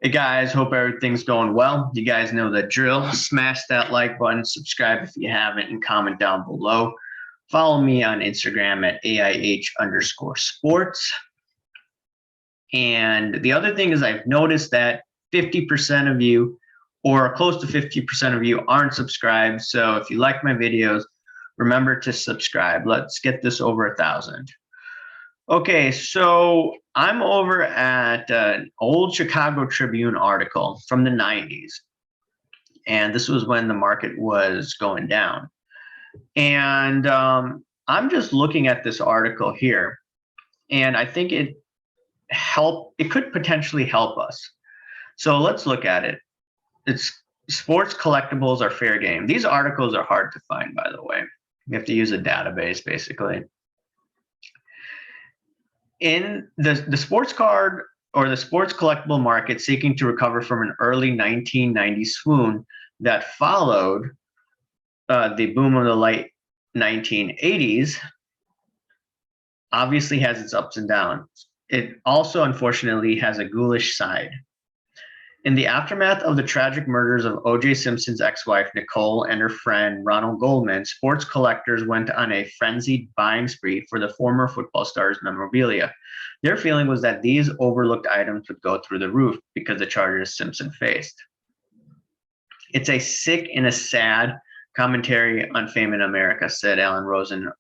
Hey guys, hope everything's going well. You guys know the drill. Smash that like button, subscribe if you haven't, and comment down below. Follow me on Instagram at AIH_sports. And the other thing is I've noticed that 50% of you, or close to 50% of you, aren't subscribed. So if you like my videos, remember to subscribe. Let's get this over 1,000. Okay, so I'm over at an old Chicago Tribune article from the 90s. And this was when the market was going down. And I'm just looking at this article here, and I think it could potentially help us. So let's look at it. It's sports collectibles are fair game. These articles are hard to find, by the way. You have to use a database, basically. In the sports card or the sports collectible market seeking to recover from an early 1990s swoon that followed the boom of the late 1980s, obviously has its ups and downs. It also, unfortunately, has a ghoulish side. In the aftermath of the tragic murders of O.J. Simpson's ex-wife, Nicole, and her friend, Ronald Goldman, sports collectors went on a frenzied buying spree for the former football star's memorabilia. Their feeling was that these overlooked items would go through the roof because of the charges Simpson faced. It's a sick and a sad commentary on fame in America, said Alan Rosen.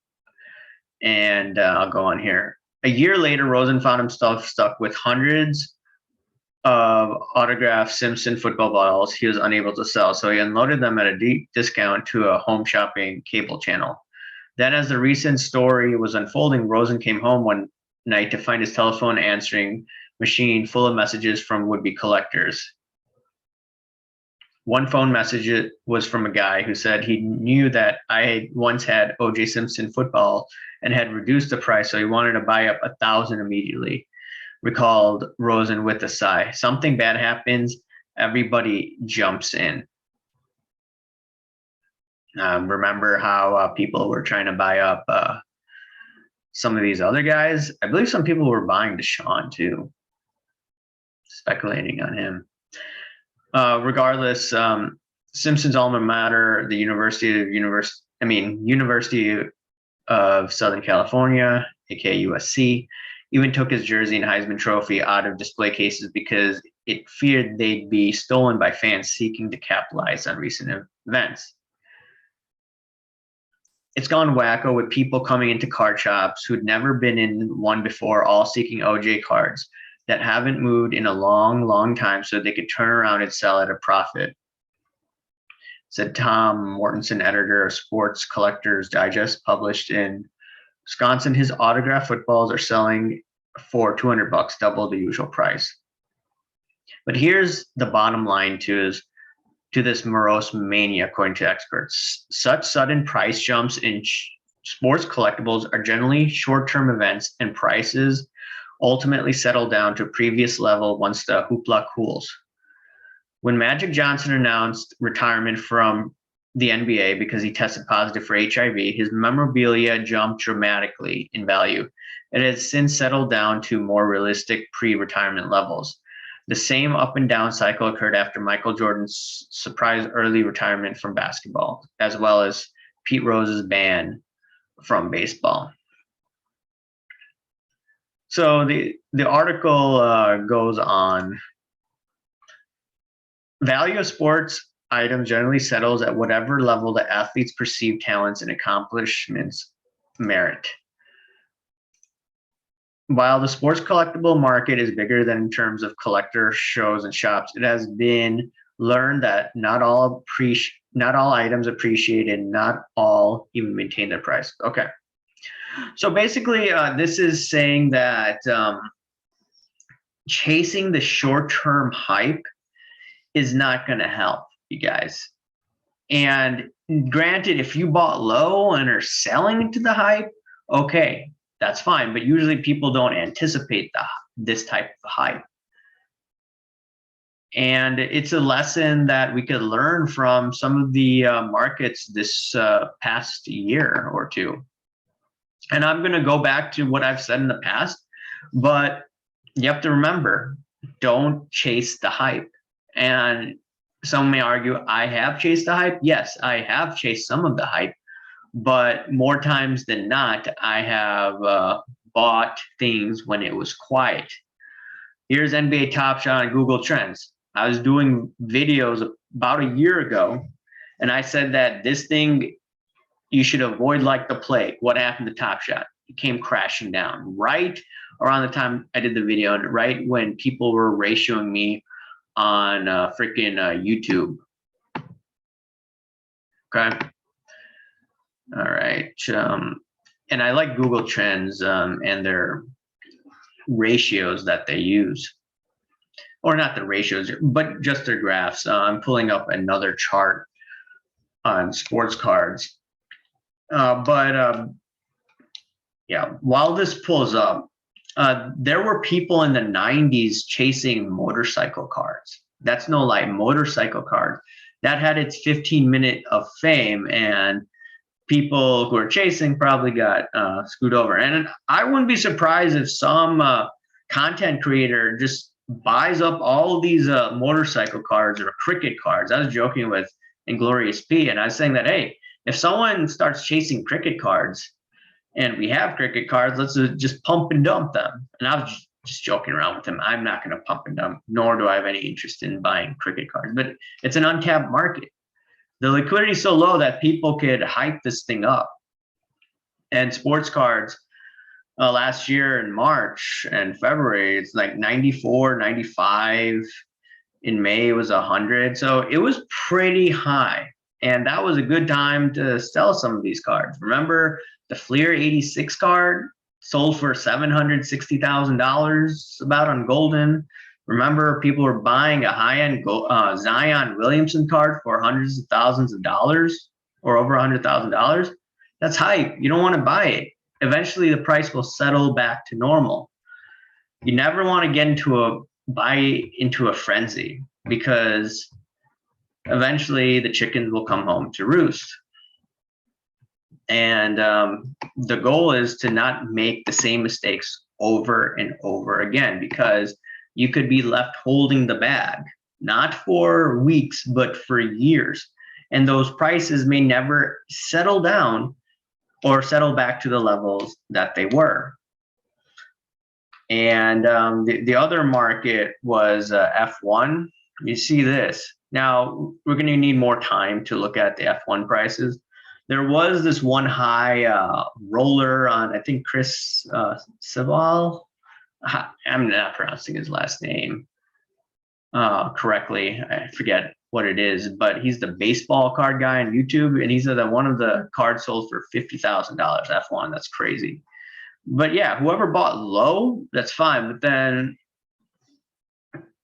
And I'll go on here. A year later, Rosen found himself stuck with hundreds of autographed Simpson football balls he was unable to sell, so he unloaded them at a deep discount to a home shopping cable channel. Then, as the recent story was unfolding, Rosen came home one night to find his telephone answering machine full of messages from would-be collectors. One phone message was from a guy who said he knew that I once had O.J. Simpson football and had reduced the price, so he wanted to buy up 1,000 immediately, recalled Rosen with a sigh. Something bad happens, everybody jumps in. Remember how people were trying to buy up some of these other guys? I believe some people were buying Deshaun too, speculating on him. Regardless, Simpson's alma mater, the University of Southern California, aka USC, even took his jersey and Heisman Trophy out of display cases because it feared they'd be stolen by fans seeking to capitalize on recent events. It's gone wacko with people coming into card shops who'd never been in one before, all seeking OJ cards that haven't moved in a long, long time so they could turn around and sell at a profit, said Tom Mortensen, editor of Sports Collectors Digest, published in Wisconsin. His autographed footballs are selling for $200, double the usual price. But here's the bottom line to this morose mania, according to experts. Such sudden price jumps in sports collectibles are generally short-term events, and prices ultimately settle down to a previous level once the hoopla cools. When Magic Johnson announced retirement from the NBA because he tested positive for HIV, his memorabilia jumped dramatically in value. It has since settled down to more realistic pre-retirement levels. The same up and down cycle occurred after Michael Jordan's surprise early retirement from basketball, as well as Pete Rose's ban from baseball. So the article goes on. Value of sports items generally settles at whatever level the athlete's perceived talents and accomplishments merit. While the sports collectible market is bigger than in terms of collector shows and shops, it has been learned that not all items appreciate and not all even maintain their price. Okay. So basically, this is saying that chasing the short-term hype is not going to help you guys. And granted, if you bought low and are selling into the hype, okay, that's fine. But usually people don't anticipate this type of hype. And it's a lesson that we could learn from some of the markets this past year or two. And I'm going to go back to what I've said in the past, but you have to remember, don't chase the hype. And some may argue, I have chased the hype. Yes, I have chased some of the hype, but more times than not, I have bought things when it was quiet. Here's NBA Top Shot on Google Trends. I was doing videos about a year ago, and I said that this thing you should avoid like the plague. What happened to Top Shot? It came crashing down right around the time I did the video, and right when people were ratioing me on freaking YouTube. Okay. All right. And I like Google Trends and their ratios that they use, or not the ratios, but just their graphs. I'm pulling up another chart on sports cards. Yeah, while this pulls up, there were people in the 90s chasing motorcycle cards. That's no lie, motorcycle cards. That had its 15-minute of fame, and people who are chasing probably got screwed over. And I wouldn't be surprised if some content creator just buys up all these motorcycle cards or cricket cards. I was joking with Inglorious P, and I was saying that, hey, if someone starts chasing cricket cards and we have cricket cards, let's just pump and dump them. And I was just joking around with him. I'm not going to pump and dump, nor do I have any interest in buying cricket cards, but it's an untapped market. The liquidity is so low that people could hype this thing up. And sports cards last year in March and February, it's like 94, 95. In May, it was 100. So it was pretty high. And that was a good time to sell some of these cards. Remember the Fleer 86 card sold for $760,000 about on Golden. Remember, people were buying a high-end Zion Williamson card for hundreds of thousands of dollars or over $100,000. That's hype. You don't want to buy it. Eventually, the price will settle back to normal. You never want to get into a frenzy, because eventually the chickens will come home to roost. And the goal is to not make the same mistakes over and over again, because you could be left holding the bag, not for weeks, but for years. And those prices may never settle down or settle back to the levels that they were. And the other market was F1. You see this. Now, we're going to need more time to look at the F1 prices. There was this one high roller on, I think, Chris Sibal. I'm not pronouncing his last name correctly. I forget what it is, but he's the baseball card guy on YouTube, and he said that one of the cards sold for $50,000 F1. That's crazy. But yeah, whoever bought low, that's fine. But then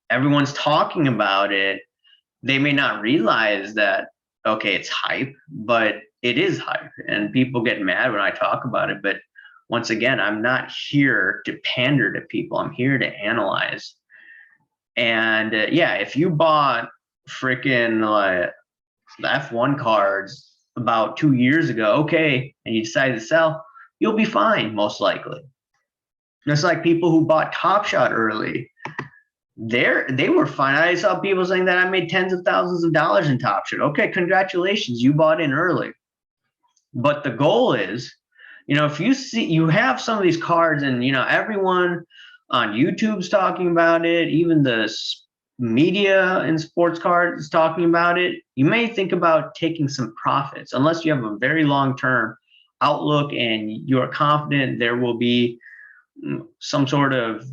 everyone's talking about it. They may not realize that, okay, it's hype, but it is hype. And people get mad when I talk about it. But once again, I'm not here to pander to people. I'm here to analyze. And yeah, if you bought freaking like the F1 cards about 2 years ago, okay, and you decided to sell, you'll be fine, most likely. Just like people who bought Top Shot early, they were fine. I saw people saying that I made tens of thousands of dollars in Top Shot. Okay, congratulations, you bought in early. But the goal is, if you have some of these cards, and everyone on YouTube's talking about it, even the media in sports cards is talking about it, you may think about taking some profits, unless you have a very long-term outlook and you're confident there will be some sort of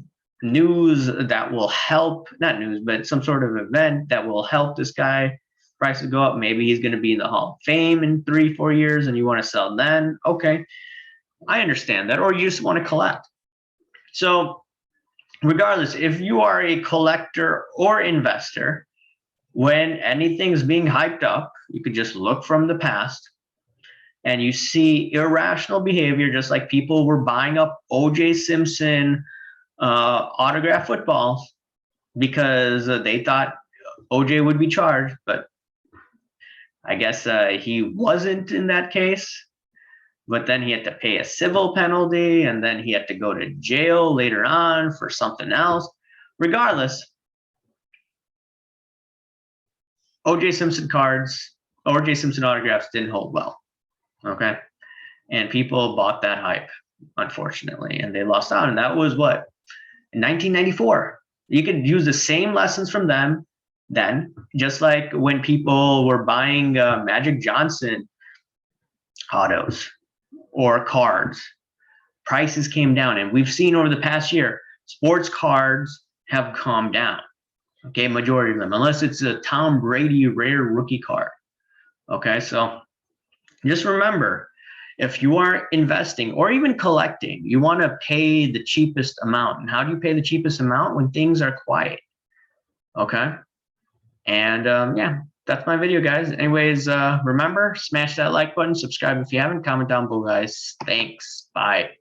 news that will help, not news, but some sort of event that will help this guy price to go up. Maybe he's going to be in the Hall of Fame in 3-4 years and you want to sell then. Okay, I understand that. Or you just want to collect. So regardless, if you are a collector or investor, when anything's being hyped up, you could just look from the past and you see irrational behavior, just like people were buying up O.J. Simpson autographed footballs because they thought O.J. would be charged, but I guess he wasn't in that case. But then he had to pay a civil penalty, and then he had to go to jail later on for something else. regardless, OJ Simpson cards, OJ Simpson autographs didn't hold well. Okay. And people bought that hype, unfortunately, and they lost out. And that was what? In 1994. You could use the same lessons from them then, just like when people were buying Magic Johnson autos or cards, prices came down. And we've seen over the past year, sports cards have calmed down. Okay, majority of them, unless it's a Tom Brady rare rookie card. Okay, so just remember, if you are investing or even collecting, you want to pay the cheapest amount. And how do you pay the cheapest amount? When things are quiet. Okay. And yeah, that's my video, guys. Anyways, remember, smash that like button, subscribe if you haven't, comment down below, guys. Thanks. Bye.